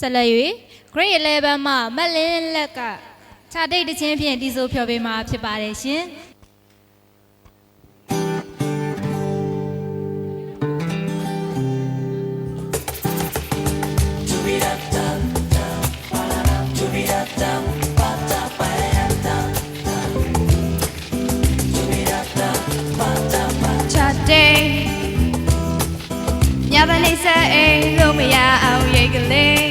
ဆက်လက်၍ Grade 11မှမလင်းလက်ကခြာတိတ်တချင်းဖြင့်တီးဆိုဖျော်ပေးမှာဖြစ်ပါတယ်ရှင်ညပနေဆက်အိမ်လို့မရအောင်ရိတ်ကလေး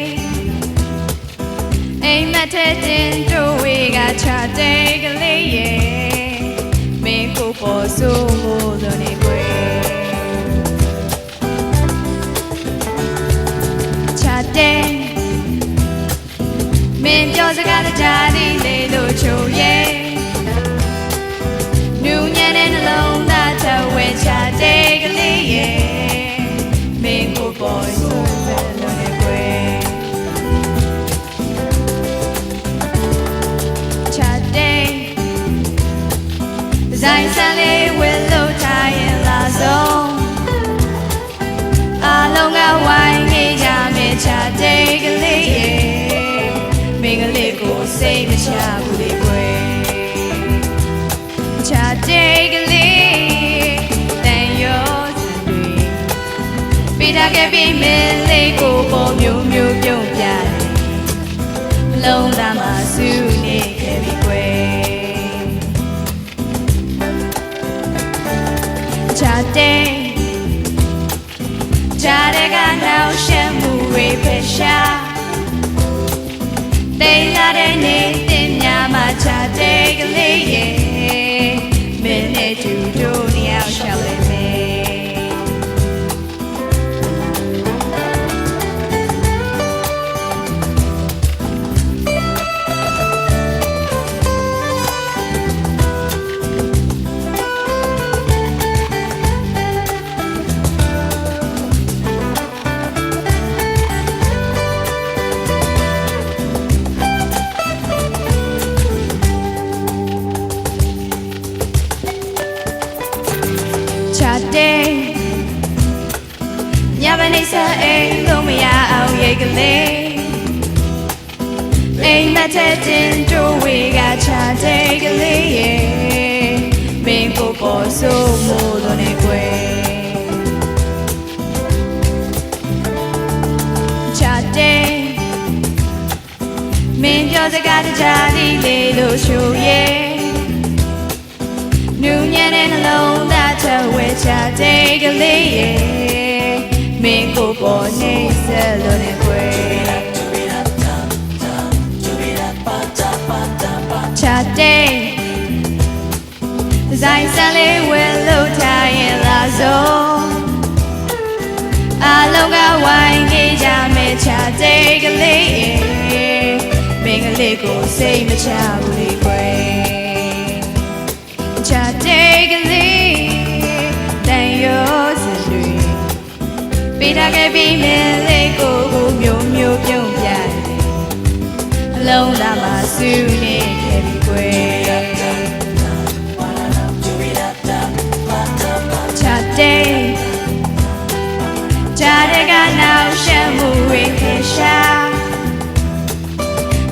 အိမ်မက်တဲ့တင်တို့ဝေကချတဲ့ကလေးရဲ့မင်းကိုပေါ်ဆိုးမို့လို့နေကွယ်ချတဲ့မင်းပြောစကားတကြားဒီလေလို့ချိုရဲ့နူးညံ့တဲ့နှလုံးသားထဝဲချတဲ့ကလေးရဲ့boy so bello ne que chate zai sale willow tie in la zone along a wine ge ja me chate gale ye me gale ko sei ma cha bu le kwe chate galeတာခဲ့ပြီးမင်းလေးကိုပေါ်မျိုးမျိုးပြုံးပြတယ်လုံးသားမှာစုနေခဲ့ပြီကွယ်ချာတဲ့ဂျာတဲ့ကနောက်ရှက်မှုတွေဖယ်ရှားတိတ်လာတဲ့နေတင်များမှာချာတဲ့ကလေးရဲ့မင်းနဲ့တူတို့နှစ်ယောက်ရှောက်လိုက်မယ်ညမနေဆက်အိမ်လို့မရအောင်ရိတ်ကလေးအိမ်မက်တဲ့တင်တို့ဝေကချတဲ့ကလေးရဲ့မင်းကိုပေါ်ဆိုးမို့လို့နေကွယ်ချတဲ့မင်းပြောစကားတကြားဒီလေလို့ရှို့ရဲ့နူးညံ့တဲ့နှလုံးသားထဝဲချတဲ့ကလေးရဲ့မင်းကိုပေါ်နေဆက်လို့နေကွယ်ချတဲ့ဇိုင်းဆန်လေးဝဲလို့ထားရင်လာဆုံးအလုံးကဝိုင်းခဲ့ကြမယ်ချတဲ့ကလေးရဲ့မင်းကလေးကိုစိတ်မချဘူးလေကွယ်ချတဲ့ကလေးတန်ရောစတွေပေးထားခဲ့ပြီးမင်းလေးကိုမျိုးမျိုးပြုံးပြတယ်အလုံးသားမှာစုနေခဲ့ပြီကွယ်ချတဲ့ကြားတဲ့ကနောက်ရှက်မှုတွေခေရှာ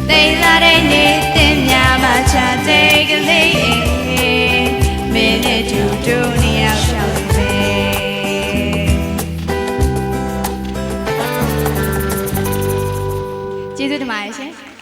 တိတ်လာတဲ့နေတင်များမှာချတဲ့ကလေးမင်းနဲ့တူတို့နှစ်ယောက်ရှောက်ကျေးဇူးတင်ပါတယ်ရှင်